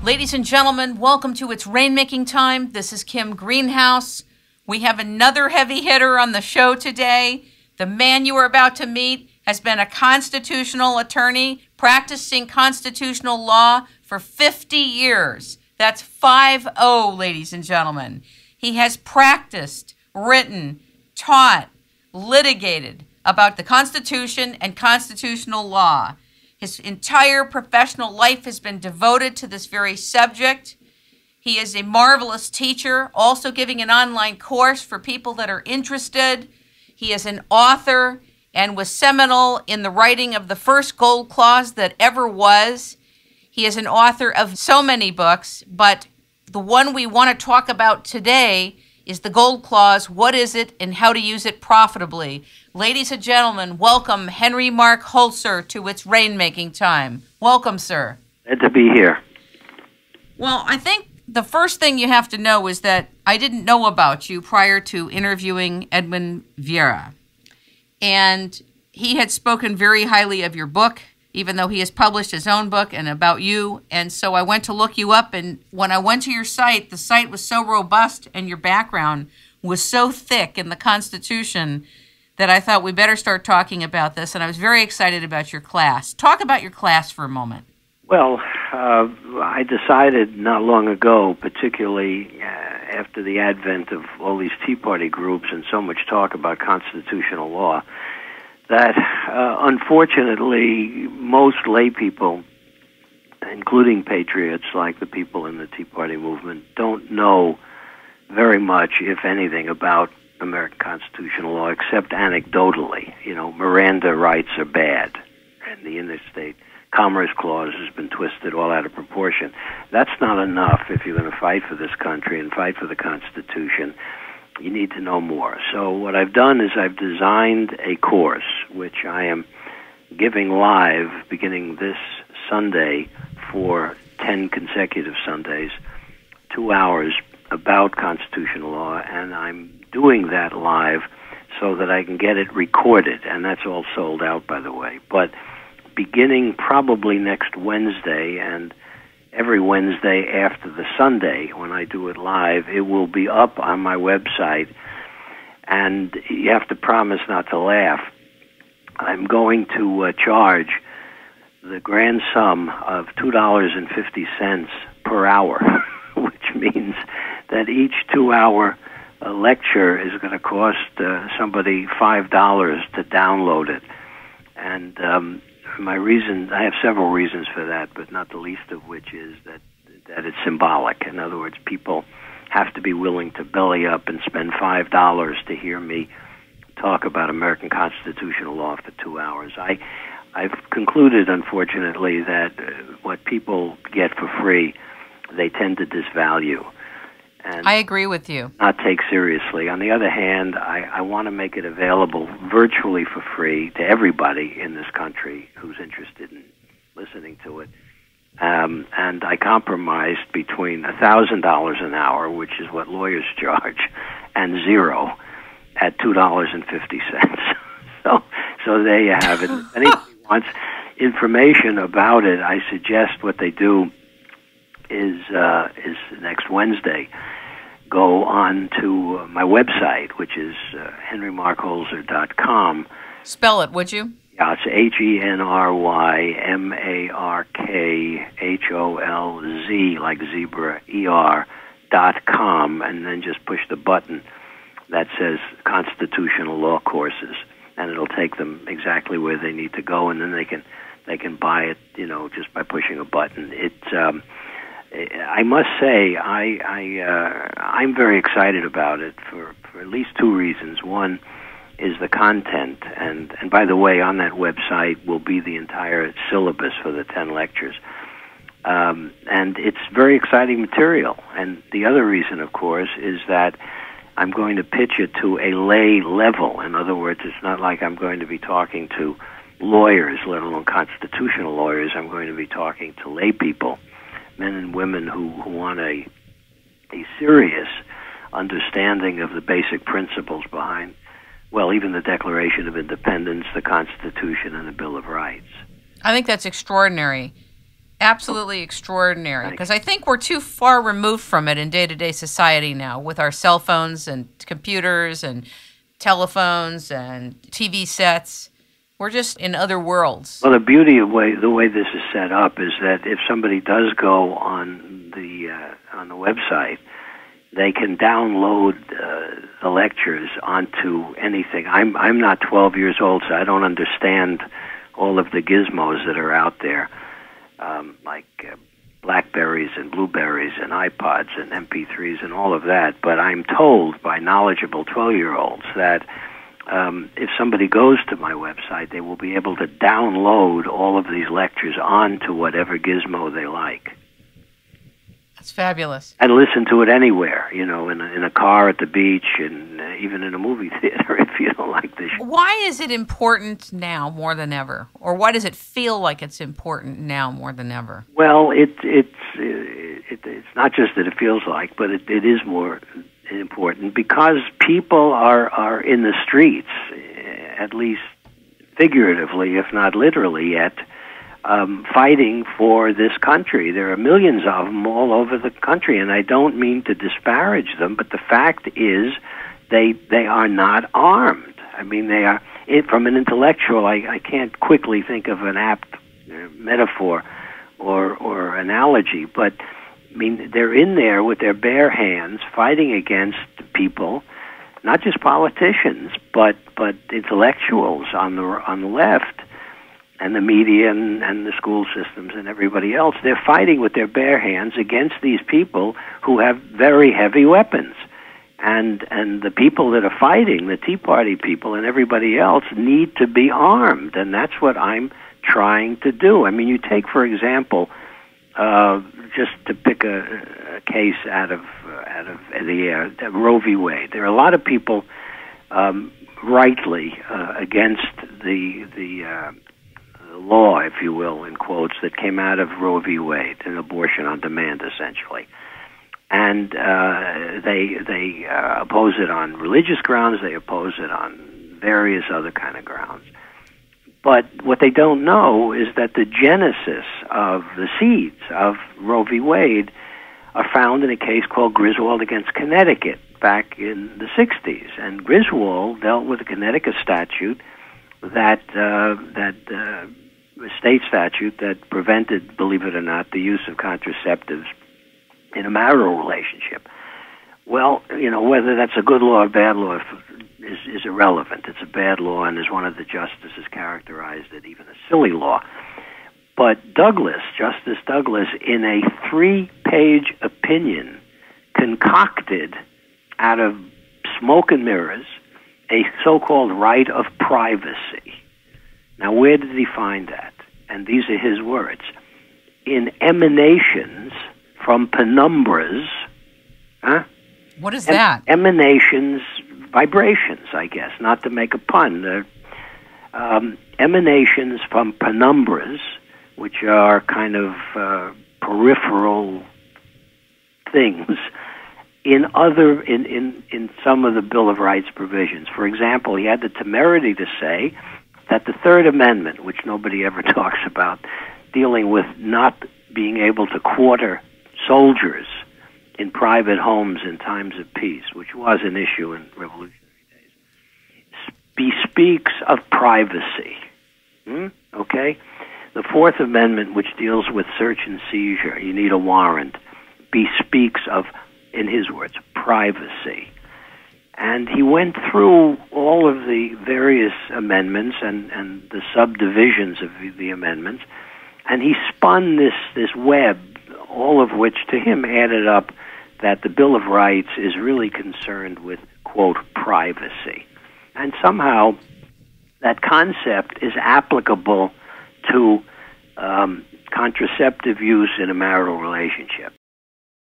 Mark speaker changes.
Speaker 1: Ladies and gentlemen, welcome to It's Rainmaking Time. This is Kim Greenhouse. We have another heavy hitter on the show today. The man you are about to meet has been a constitutional attorney practicing constitutional law for 50 years. That's 50, ladies and gentlemen. He has practiced, written, taught, litigated about the Constitution and constitutional law. His entire professional life has been devoted to this very subject. He is a marvelous teacher, also giving an online course for people that are interested. He is an author and was seminal in the writing of the first gold clause that ever was. He is an author of so many books, but the one we want to talk about today is the gold clause. What is it and how to use it profitably? Ladies and gentlemen, welcome Henry Mark Holzer to It's Rainmaking Time. Welcome, sir.
Speaker 2: Glad to be here.
Speaker 1: Well, I think the first thing you have to know is that I didn't know about you prior to interviewing Edwin Vieira. And he had spoken very highly of your book, even though he has published his own book and about you. And so I went to look you up, and when I went to your site, the site was so robust and your background was so thick in the Constitution that I thought we better start talking about this, and I was very excited about your class. Talk about your class for a moment.
Speaker 2: Well, I decided not long ago, particularly after the advent of all these Tea Party groups and so much talk about constitutional law, that unfortunately most lay people, including patriots like the people in the Tea Party movement, don't know very much, if anything, about American constitutional law, except anecdotally. You know, Miranda rights are bad, and the Interstate Commerce Clause has been twisted all out of proportion. That's not enough if you're going to fight for this country and fight for the Constitution. You need to know more. So what I've done is I've designed a course, which I am giving live beginning this Sunday for 10 consecutive Sundays, 2 hours about constitutional law, and I'm doing that live so that I can get it recorded, and that's all sold out, by the way. But beginning probably next Wednesday and every Wednesday after the Sunday when I do it live, it will be up on my website, and you have to promise not to laugh. I'm going to charge the grand sum of $2.50 per hour, which means that each 2-hour lecture is going to cost somebody $5 to download it. And my reason, I have several reasons for that, but not the least of which is that it's symbolic. In other words, people have to be willing to belly up and spend $5 to hear me talk about American constitutional law for 2 hours. I've concluded, unfortunately, that what people get for free, they tend to disvalue. And
Speaker 1: I agree with you.
Speaker 2: Not take seriously. On the other hand, I want to make it available virtually for free to everybody in this country who's interested in listening to it. And I compromised between $1,000 an hour, which is what lawyers charge, and zero at $2.50. So there you have it. If anybody wants information about it, I suggest what they do is next Wednesday, go on to my website, which is henrymarkholzer.com.
Speaker 1: Spell it, would you?
Speaker 2: Yeah, it's HenryMarkholz, like zebra, .com, and then just push the button that says Constitutional Law Courses, and it'll take them exactly where they need to go, and then they can buy it, just by pushing a button. I must say, I'm very excited about it for at least two reasons. One is the content, and by the way, on that website will be the entire syllabus for the 10 lectures. And it's very exciting material. And the other reason, of course, is that I'm going to pitch it to a lay level. In other words, it's not like I'm going to be talking to lawyers, let alone constitutional lawyers. I'm going to be talking to lay people, men and women who want a serious understanding of the basic principles behind, well, even the Declaration of Independence, the Constitution, and the Bill of Rights.
Speaker 1: I think that's extraordinary. Absolutely extraordinary, because I think we're too far removed from it in day-to-day society now with our cell phones and computers and telephones and TV sets. We're just in other worlds.
Speaker 2: Well, the beauty of the way this is set up is that if somebody does go on the website, they can download the lectures onto anything. I'm not 12 years old, so I don't understand all of the gizmos that are out there, like Blackberries and Blueberries and iPods and MP3s and all of that. But I'm told by knowledgeable 12-year-olds that if somebody goes to my website, they will be able to download all of these lectures onto whatever gizmo they like.
Speaker 1: That's fabulous.
Speaker 2: And listen to it anywhere, in a car, at the beach, and even in a movie theater if you don't like the show.
Speaker 1: Why is it important now more than ever? Or why does it feel like it's important now more than ever?
Speaker 2: Well, it's not just that it feels like, but it is more important because people are in the streets, at least figuratively, if not literally yet, fighting for this country. There are millions of them all over the country, and I don't mean to disparage them, but the fact is they are not armed. I mean, they are, from an intellectual, I can't quickly think of an apt metaphor or analogy, but I mean, they're in there with their bare hands fighting against people, not just politicians, but intellectuals on the left, and the media and the school systems and everybody else. They're fighting with their bare hands against these people who have very heavy weapons. And the people that are fighting, the Tea Party people and everybody else, need to be armed, and that's what I'm trying to do. I mean, you take, for example, just to pick a case out of the air, Roe v. Wade. There are a lot of people rightly against the law, if you will, in quotes, that came out of Roe v. Wade, an abortion on demand, essentially. And they oppose it on religious grounds, they oppose it on various other kind of grounds. But what they don't know is that the genesis of the seeds of Roe v. Wade are found in a case called Griswold against Connecticut back in the 60s. And Griswold dealt with a Connecticut statute that a state statute that prevented, believe it or not, the use of contraceptives in a marital relationship. Well, whether that's a good law or bad law is irrelevant. It's a bad law, and as one of the justices characterized it, even a silly law. But Douglas, Justice Douglas, in a 3-page opinion, concocted out of smoke and mirrors a so-called right of privacy. Now, where did he find that? And these are his words. In emanations from penumbras. Huh?
Speaker 1: What is that?
Speaker 2: Emanations, vibrations, I guess, not to make a pun. Emanations from penumbras, which are kind of peripheral things in some of the Bill of Rights provisions. For example, he had the temerity to say that the Third Amendment, which nobody ever talks about, dealing with not being able to quarter soldiers in private homes in times of peace, which was an issue in revolutionary days, bespeaks of privacy. Okay? The Fourth Amendment, which deals with search and seizure, you need a warrant, bespeaks of, in his words, privacy. And he went through all of the various amendments and the subdivisions of the amendments, and he spun this web, all of which to him added up that the Bill of Rights is really concerned with, quote, privacy. And somehow that concept is applicable to contraceptive use in a marital relationship.